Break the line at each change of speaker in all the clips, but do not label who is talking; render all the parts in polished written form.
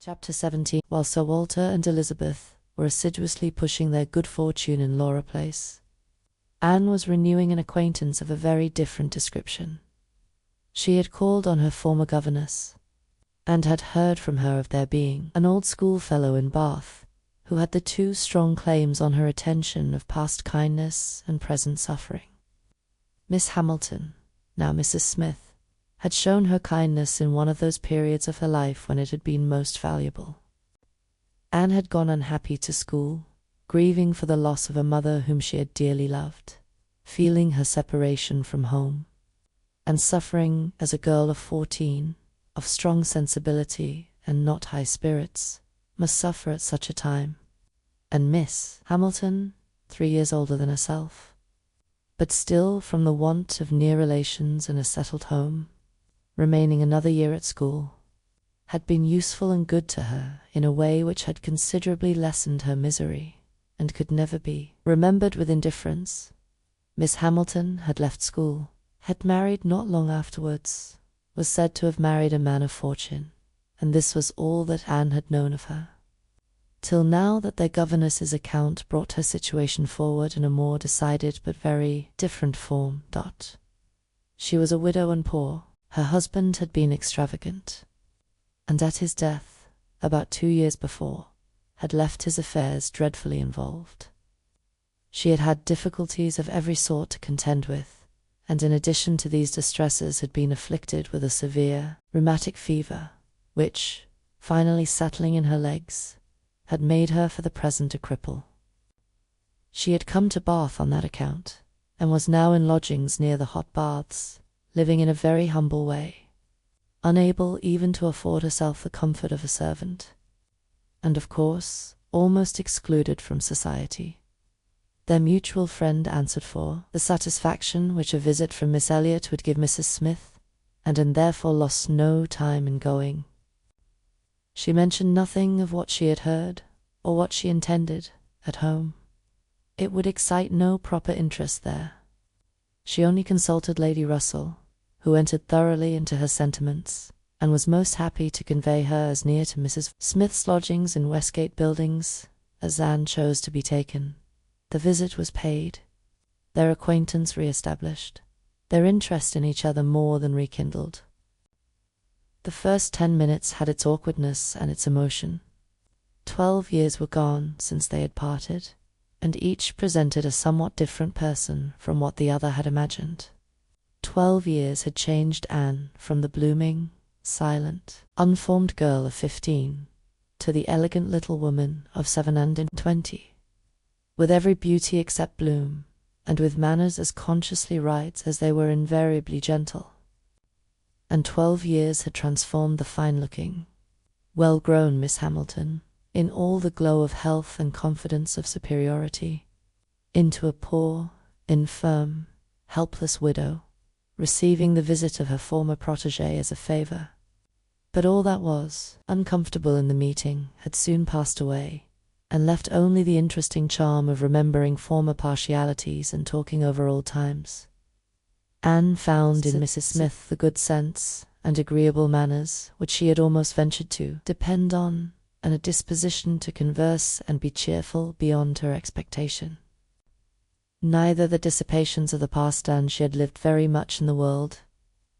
Chapter 17. While Sir Walter and Elizabeth were assiduously pushing their good fortune in Laura Place, Anne was renewing an acquaintance of a very different description. She had called on her former governess, and had heard from her of there being an old schoolfellow in Bath, who had the two strong claims on her attention of past kindness and present suffering. Miss Hamilton, now Mrs. Smith, had shown her kindness in one of those periods of her life when it had been most valuable. Anne had gone unhappy to school, grieving for the loss of a mother whom she had dearly loved, feeling her separation from home, and suffering as a girl of 14, of strong sensibility and not high spirits, must suffer at such a time. And Miss Hamilton, 3 years older than herself, but still from the want of near relations and a settled home, remaining another year at school, had been useful and good to her in a way which had considerably lessened her misery, and could never be remembered with indifference. Miss Hamilton had left school, had married not long afterwards, was said to have married a man of fortune, and this was all that Anne had known of her, till now that their governess's account brought her situation forward in a more decided but very different form. She was a widow and poor. Her husband had been extravagant, and at his death, about 2 years before, had left his affairs dreadfully involved. She had had difficulties of every sort to contend with, and in addition to these distresses had been afflicted with a severe rheumatic fever, which, finally settling in her legs, had made her for the present a cripple. She had come to Bath on that account, and was now in lodgings near the hot baths, living in a very humble way, unable even to afford herself the comfort of a servant, and of course almost excluded from society. Their mutual friend answered for the satisfaction which a visit from Miss Elliot would give Mrs. Smith, and therefore lost no time in going. She mentioned nothing of what she had heard, or what she intended, at home. It would excite no proper interest there. She only consulted Lady Russell, who entered thoroughly into her sentiments, and was most happy to convey her as near to Mrs. Smith's lodgings in Westgate Buildings as Anne chose to be taken. The visit was paid, their acquaintance re-established, their interest in each other more than rekindled. The first 10 minutes had its awkwardness and its emotion. 12 years were gone since they had parted, and each presented a somewhat different person from what the other had imagined. 12 years had changed Anne from the blooming, silent, unformed girl of 15 to the elegant little woman of 27, with every beauty except bloom, and with manners as consciously right as they were invariably gentle. And 12 years had transformed the fine-looking, well-grown Miss Hamilton, in all the glow of health and confidence of superiority, into a poor, infirm, helpless widow, receiving the visit of her former protégé as a favour. But all that was uncomfortable in the meeting had soon passed away, and left only the interesting charm of remembering former partialities and talking over old times. Anne found in Mrs. Smith the good sense and agreeable manners which she had almost ventured to depend on, and a disposition to converse and be cheerful beyond her expectation. Neither the dissipations of the past, and she had lived very much in the world,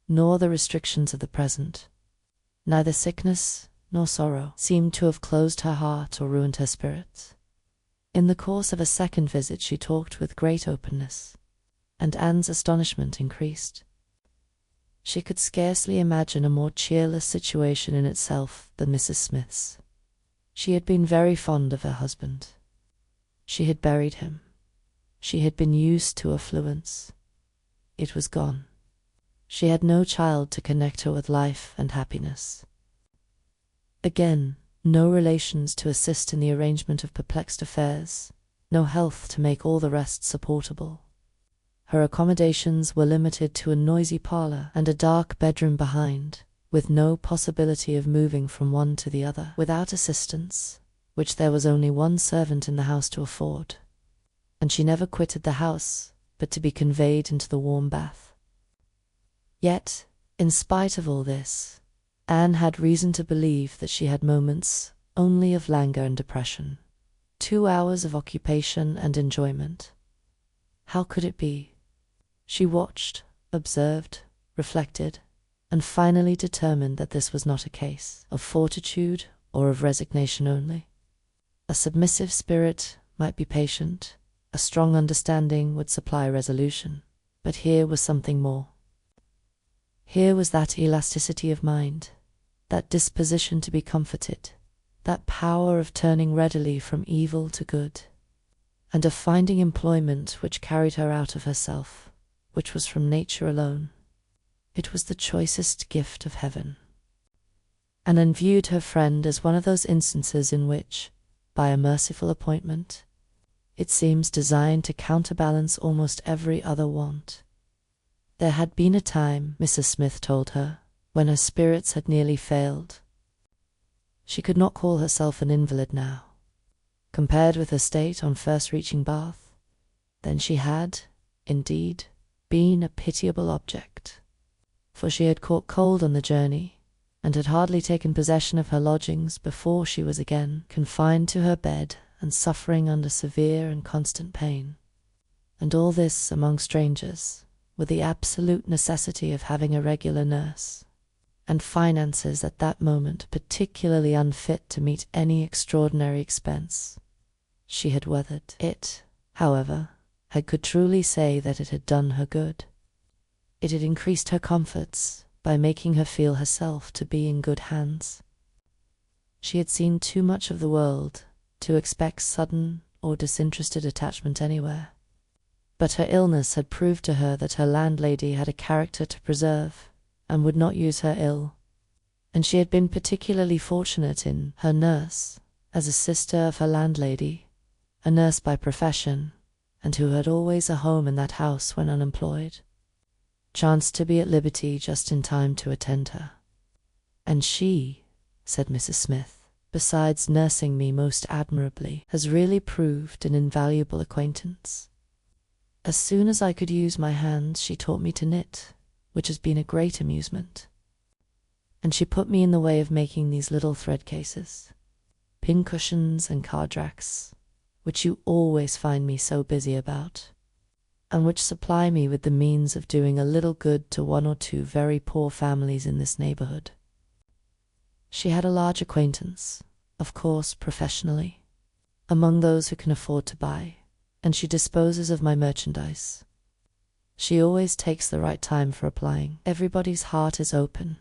nor the restrictions of the present, neither sickness nor sorrow, seemed to have closed her heart or ruined her spirits. In the course of a second visit she talked with great openness, and Anne's astonishment increased. She could scarcely imagine a more cheerless situation in itself than Mrs. Smith's. She had been very fond of her husband. She had buried him. She had been used to affluence. It was gone. She had no child to connect her with life and happiness. Again, no relations to assist in the arrangement of perplexed affairs, no health to make all the rest supportable. Her accommodations were limited to a noisy parlour and a dark bedroom behind, with no possibility of moving from one to the other without assistance, which there was only one servant in the house to afford, and she never quitted the house but to be conveyed into the warm bath. Yet, in spite of all this, Anne had reason to believe that she had moments only of languor and depression. 2 hours of occupation and enjoyment. How could it be? She watched, observed, reflected, and finally determined that this was not a case of fortitude or of resignation only. A submissive spirit might be patient, a strong understanding would supply resolution, but here was something more. Here was that elasticity of mind, that disposition to be comforted, that power of turning readily from evil to good, and of finding employment which carried her out of herself, which was from nature alone. It was the choicest gift of heaven. Anne viewed her friend as one of those instances in which, by a merciful appointment, it seems designed to counterbalance almost every other want. There had been a time, Mrs. Smith told her, when her spirits had nearly failed. She could not call herself an invalid now. Compared with her state on first reaching Bath, then she had, indeed, been a pitiable object. For she had caught cold on the journey, and had hardly taken possession of her lodgings before she was again confined to her bed and suffering under severe and constant pain. And all this among strangers, with the absolute necessity of having a regular nurse, and finances at that moment particularly unfit to meet any extraordinary expense. She had weathered it, however, and could truly say that it had done her good. It had increased her comforts by making her feel herself to be in good hands. She had seen too much of the world to expect sudden or disinterested attachment anywhere. But her illness had proved to her that her landlady had a character to preserve, and would not use her ill, and she had been particularly fortunate in her nurse, as a sister of her landlady, a nurse by profession, and who had always a home in that house when unemployed, chanced to be at liberty just in time to attend her. And she, said Mrs. Smith, besides nursing me most admirably, has really proved an invaluable acquaintance. As soon as I could use my hands, she taught me to knit, which has been a great amusement. And she put me in the way of making these little thread cases, pincushions and cardracs, which you always find me so busy about, and which supply me with the means of doing a little good to 1 or 2 very poor families in this neighbourhood. She had a large acquaintance, of course professionally, among those who can afford to buy, and she disposes of my merchandise. She always takes the right time for applying. Everybody's heart is open,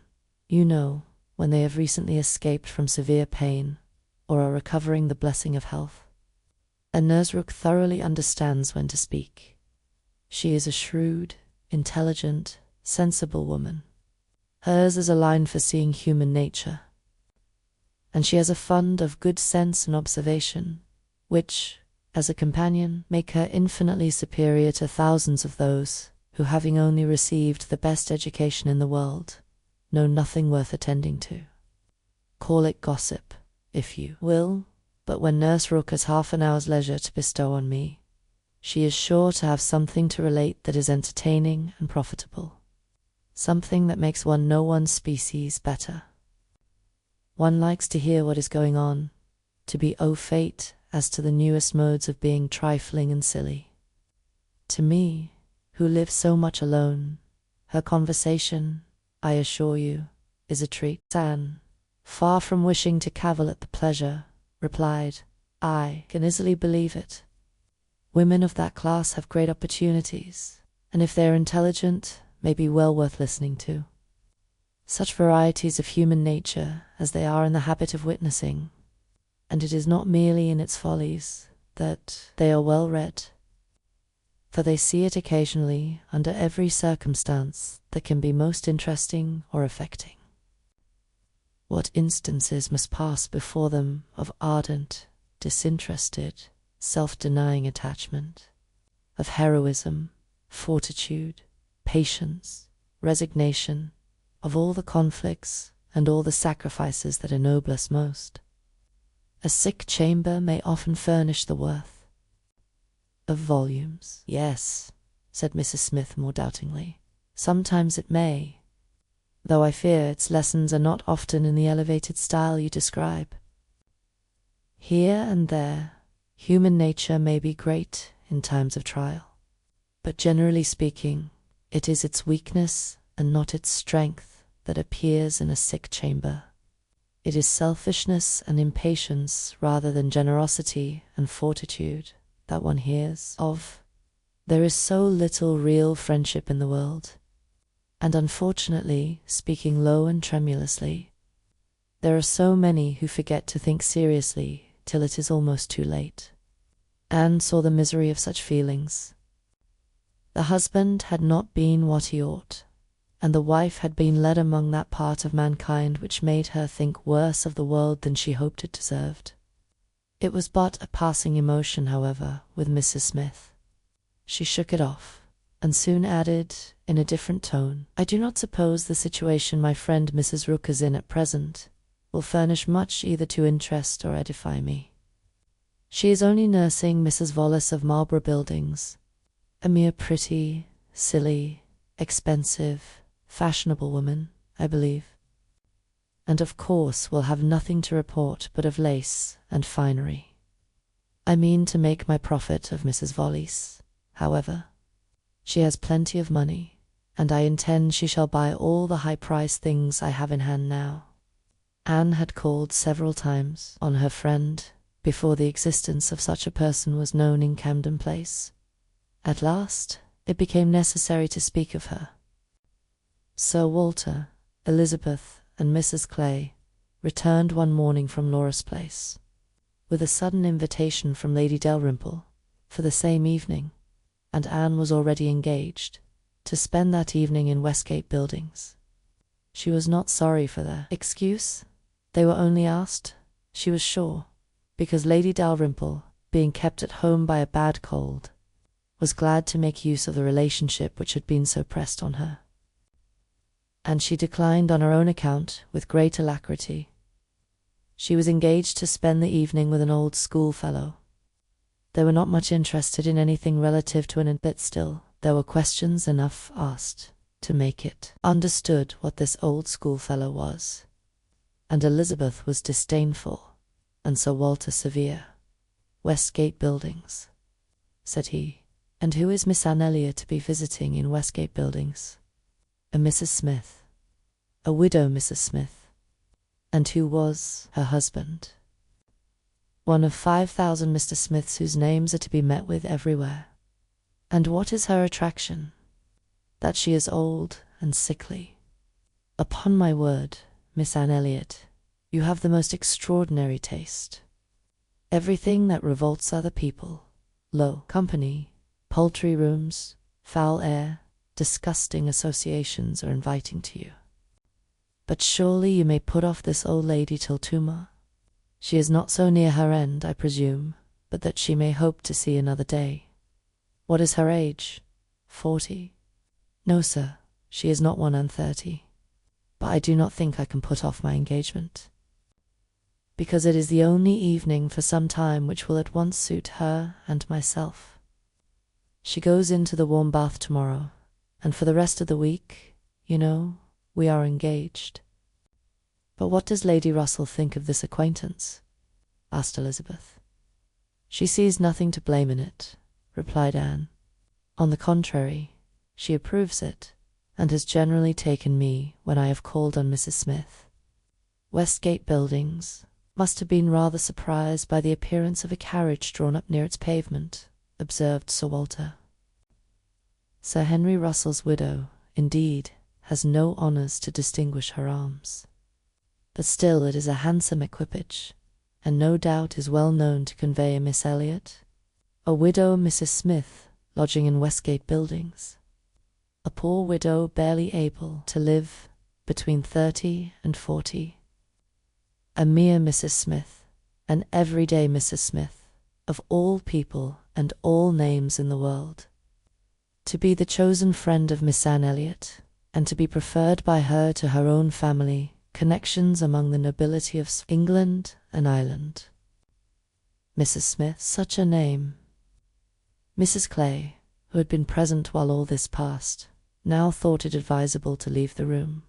you know, when they have recently escaped from severe pain or are recovering the blessing of health. And Nurse Rook thoroughly understands when to speak. She is a shrewd, intelligent, sensible woman. Hers is a line for seeing human nature, and she has a fund of good sense and observation, which, as a companion, make her infinitely superior to thousands of those who, having only received the best education in the world, know nothing worth attending to. Call it gossip, if you will, but when Nurse Rook has half an hour's leisure to bestow on me, she is sure to have something to relate that is entertaining and profitable, something that makes one know one's species better. One likes to hear what is going on, to be au fait as to the newest modes of being trifling and silly. To me, who live so much alone, her conversation, I assure you, is a treat. Anne, far from wishing to cavil at the pleasure, replied, I can easily believe it. Women of that class have great opportunities, and if they are intelligent, may be well worth listening to. Such varieties of human nature as they are in the habit of witnessing, and it is not merely in its follies that they are well read, for they see it occasionally under every circumstance that can be most interesting or affecting. What instances must pass before them of ardent, disinterested, self-denying attachment, of heroism, fortitude, patience, resignation, of all the conflicts and all the sacrifices that ennoble us most. A sick chamber may often furnish the worth of volumes. Yes, said Mrs. Smith more doubtingly, sometimes it may, though I fear its lessons are not often in the elevated style you describe. Here and there, human nature may be great in times of trial, but generally speaking, it is its weakness and not its strength that appears in a sick chamber. It is selfishness and impatience rather than generosity and fortitude that one hears of. There is so little real friendship in the world, and unfortunately, speaking low and tremulously, there are so many who forget to think seriously till it is almost too late. Anne saw the misery of such feelings. The husband had not been what he ought, and the wife had been led among that part of mankind which made her think worse of the world than she hoped it deserved. It was but a passing emotion, however, with Mrs. Smith. She shook it off, and soon added, in a different tone, "I do not suppose the situation my friend Mrs. Rook is in at present will furnish much either to interest or edify me. She is only nursing Mrs. Vollis of Marlborough Buildings, a mere pretty, silly, expensive, fashionable woman, I believe, and of course will have nothing to report but of lace and finery. I mean to make my profit of Mrs. Vollis, however. She has plenty of money, and I intend she shall buy all the high-priced things I have in hand now." Anne had called several times on her friend before the existence of such a person was known in Camden Place. At last it became necessary to speak of her. Sir Walter, Elizabeth, and Mrs. Clay returned one morning from Laura's Place, with a sudden invitation from Lady Dalrymple for the same evening, and Anne was already engaged to spend that evening in Westgate Buildings. She was not sorry for their excuse. They were only asked, she was sure, because Lady Dalrymple, being kept at home by a bad cold, was glad to make use of the relationship which had been so pressed on her. And she declined on her own account with great alacrity. She was engaged to spend the evening with an old schoolfellow. They were not much interested in anything relative to an but still there were questions enough asked to make it understood what this old schoolfellow was, and Elizabeth was disdainful, and Sir Walter severe. "Westgate Buildings," said he. "And who is Miss Anne Elliot to be visiting in Westgate Buildings?" "A Mrs. Smith, a widow Mrs. Smith." "And who was her husband?" "One of 5,000 Mr. Smiths whose names are to be met with everywhere." "And what is her attraction?" "That she is old and sickly." "Upon my word, Miss Anne Elliot, you have the most extraordinary taste. Everything that revolts other people, low company, poultry rooms, foul air, disgusting associations are inviting to you. But surely you may put off this old lady till tomorrow. She is not so near her end, I presume, but that she may hope to see another day. What is her age? 40? No, sir, she is not 31. But I do not think I can put off my engagement, because it is the only evening for some time which will at once suit her and myself. She goes into the warm bath tomorrow, and for the rest of the week, you know, we are engaged." "But what does Lady Russell think of this acquaintance?" asked Elizabeth. "She sees nothing to blame in it," replied Anne. "On the contrary, she approves it, and has generally taken me when I have called on Mrs. Smith. Westgate Buildings must have been rather surprised by the appearance of a carriage drawn up near its pavement," observed Sir Walter. "Sir Henry Russell's widow, indeed, has no honours to distinguish her arms. But still it is a handsome equipage, and no doubt is well known to convey a Miss Elliot, a widow Mrs. Smith, lodging in Westgate Buildings. A poor widow barely able to live between 30 and 40. A mere Mrs. Smith, an everyday Mrs. Smith, of all people and all names in the world. To be the chosen friend of Miss Anne Elliot, and to be preferred by her to her own family, connections among the nobility of England and Ireland. Mrs. Smith, such a name." Mrs. Clay, who had been present while all this passed, now thought it advisable to leave the room.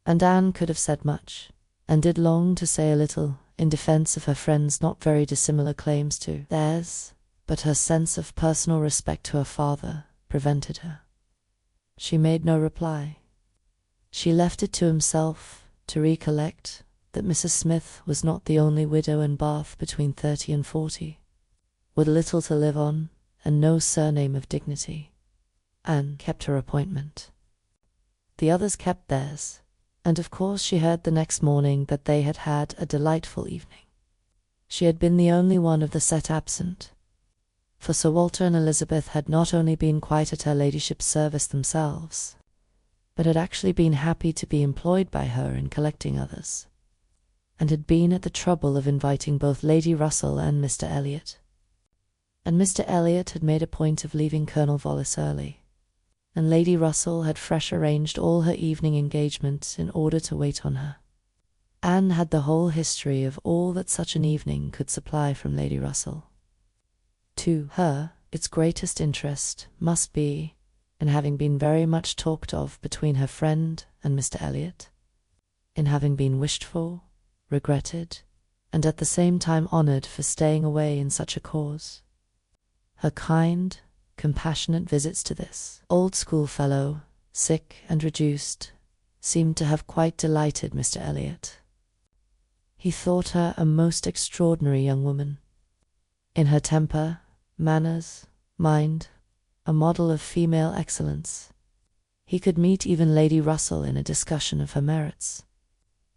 And Anne could have said much, and did long to say a little, in defense of her friend's not very dissimilar claims to theirs, but her sense of personal respect to her father prevented her. She made no reply. She left it to himself to recollect that Mrs. Smith was not the only widow in Bath between 30 and 40, with little to live on and no surname of dignity. Anne kept her appointment. The others kept theirs, and of course she heard the next morning that they had had a delightful evening. She had been the only one of the set absent, for Sir Walter and Elizabeth had not only been quite at her ladyship's service themselves, but had actually been happy to be employed by her in collecting others, and had been at the trouble of inviting both Lady Russell and Mr. Elliot. And Mr. Elliot had made a point of leaving Colonel Vollis early, and Lady Russell had fresh arranged all her evening engagements in order to wait on her. Anne had the whole history of all that such an evening could supply from Lady Russell. To her, its greatest interest must be in having been very much talked of between her friend and Mr. Elliot, in having been wished for, regretted, and at the same time honoured for staying away in such a cause. Her kind, compassionate visits to this old schoolfellow, sick and reduced, seemed to have quite delighted Mr. Elliot. He thought her a most extraordinary young woman, in her temper, manners, mind, a model of female excellence. He could meet even Lady Russell in a discussion of her merits,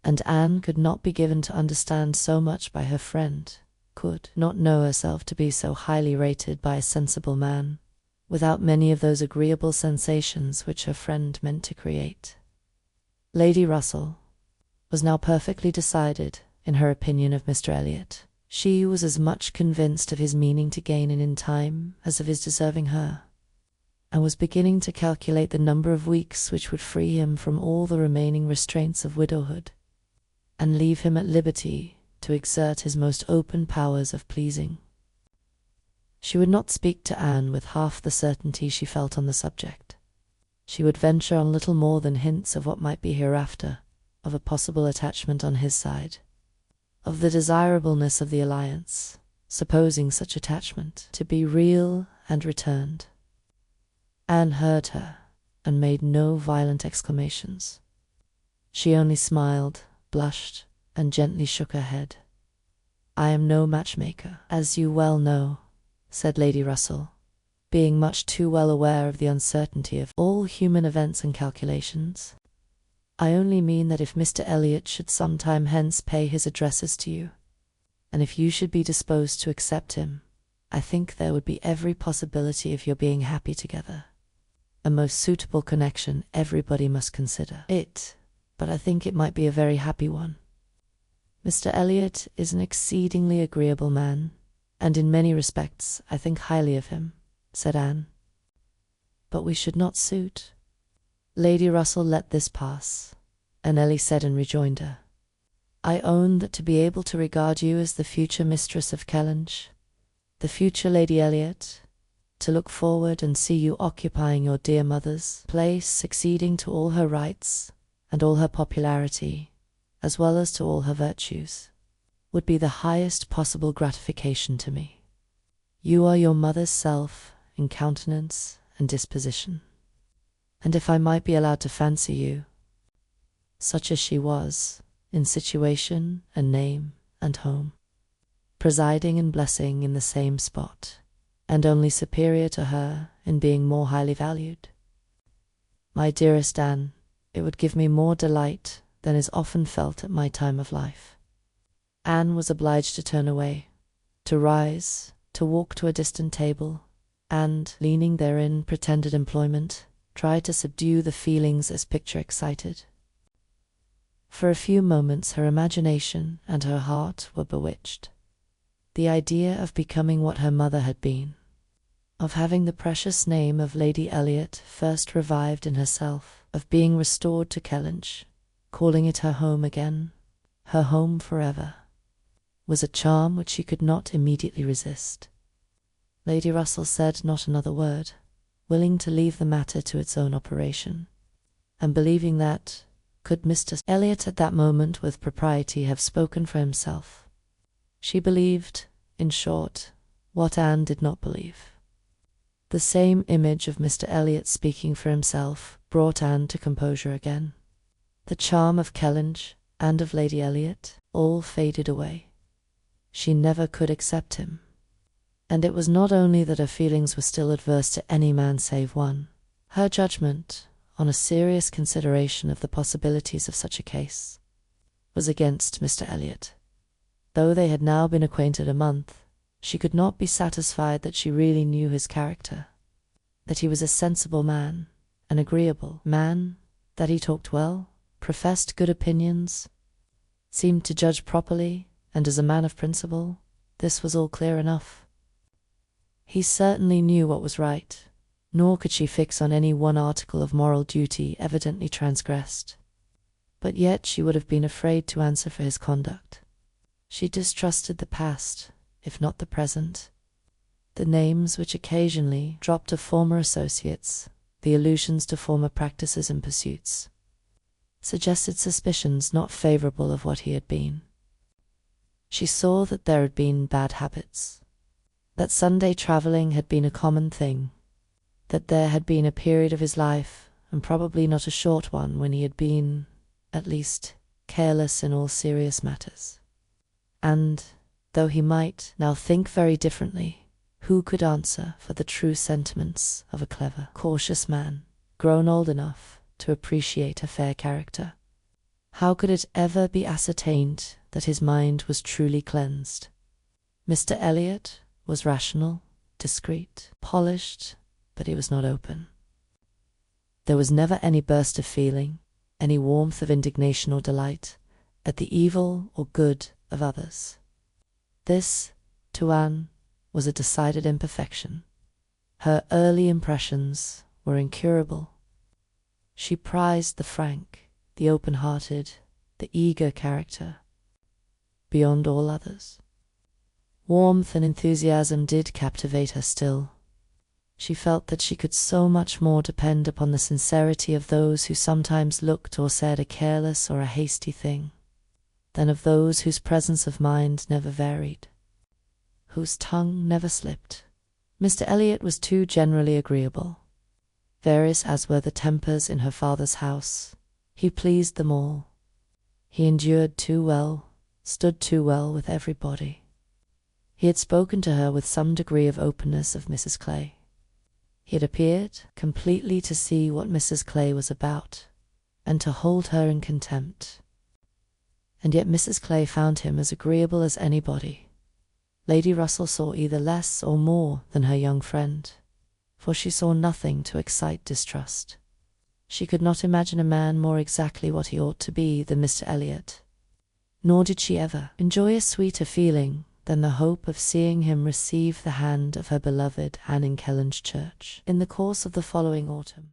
and Anne could not be given to understand so much by her friend, could not know herself to be so highly rated by a sensible man, without many of those agreeable sensations which her friend meant to create. Lady Russell was now perfectly decided in her opinion of Mr. Elliot. She was as much convinced of his meaning to gain in time as of his deserving her, and was beginning to calculate the number of weeks which would free him from all the remaining restraints of widowhood, and leave him at liberty to exert his most open powers of pleasing. She would not speak to Anne with half the certainty she felt on the subject. She would venture on little more than hints of what might be hereafter, of a possible attachment on his side, of the desirableness of the alliance, supposing such attachment to be real and returned. Anne heard her, and made no violent exclamations. She only smiled, blushed, and gently shook her head. "I am no matchmaker, as you well know," said Lady Russell, being much too well aware of the uncertainty of all human events and calculations. "I only mean that if Mr. Elliot should some time hence pay his addresses to you, and if you should be disposed to accept him, I think there would be every possibility of your being happy together. A most suitable connection, everybody must consider it, but I think it might be a very happy one. Mr. Elliot is an exceedingly agreeable man, and in many respects I think highly of him," said Anne. "But we should not suit." Lady Russell let this pass, and Ellie said in rejoinder, "I own that to be able to regard you as the future mistress of Kellynch, the future Lady Elliot, to look forward and see you occupying your dear mother's place, succeeding to all her rights and all her popularity, as well as to all her virtues, would be the highest possible gratification to me. You are your mother's self in countenance and disposition, and if I might be allowed to fancy you, such as she was, in situation and name and home, presiding and blessing in the same spot, and only superior to her in being more highly valued. My dearest Anne, it would give me more delight than is often felt at my time of life." Anne was obliged to turn away, to rise, to walk to a distant table, and, leaning therein pretended employment, try to subdue the feelings as picture excited. For a few moments her imagination and her heart were bewitched. The idea of becoming what her mother had been, of having the precious name of Lady Elliot first revived in herself, of being restored to Kellynch, calling it her home again, her home forever, was a charm which she could not immediately resist. Lady Russell said not another word, willing to leave the matter to its own operation, and believing that, Could Mr. Elliot at that moment with propriety have spoken for himself? She believed, in short, what Anne did not believe. The same image of Mr. Elliot speaking for himself brought Anne to composure again. The charm of Kellynch and of Lady Elliot all faded away. She never could accept him. And it was not only that her feelings were still adverse to any man save one. Her judgment, on a serious consideration of the possibilities of such a case, was against Mr. Elliot. Though they had now been acquainted a month, she could not be satisfied that she really knew his character, that he was a sensible man, an agreeable man, that he talked well, professed good opinions, seemed to judge properly, and as a man of principle. This was all clear enough. He certainly knew what was right, nor could she fix on any one article of moral duty evidently transgressed. But yet she would have been afraid to answer for his conduct. She distrusted the past, if not the present. The names which occasionally dropped of former associates, the allusions to former practices and pursuits, suggested suspicions not favourable of what he had been. She saw that there had been bad habits, that Sunday travelling had been a common thing, that there had been a period of his life, and probably not a short one, when he had been, at least, careless in all serious matters. And, though he might now think very differently, who could answer for the true sentiments of a clever, cautious man, grown old enough to appreciate a fair character? How could it ever be ascertained that his mind was truly cleansed? Mr. Elliot was rational, discreet, polished, but he was not open. There was never any burst of feeling, any warmth of indignation or delight, at the evil or good of others. This, to Anne, was a decided imperfection. Her early impressions were incurable. She prized the frank, the open-hearted, the eager character beyond all others. Warmth and enthusiasm did captivate her still. She felt that she could so much more depend upon the sincerity of those who sometimes looked or said a careless or a hasty thing, than of those whose presence of mind never varied, whose tongue never slipped. Mr. Elliot was too generally agreeable. Various as were the tempers in her father's house, he pleased them all. He endured too well, stood too well with everybody. He had spoken to her with some degree of openness of Mrs. Clay. He had appeared completely to see what Mrs. Clay was about, and to hold her in contempt. And yet Mrs. Clay found him as agreeable as anybody. Lady Russell saw either less or more than her young friend, for she saw nothing to excite distrust. She could not imagine a man more exactly what he ought to be than Mr. Elliot, nor did she ever enjoy a sweeter feeling than the hope of seeing him receive the hand of her beloved Anne in Kellynch Church in the course of the following autumn.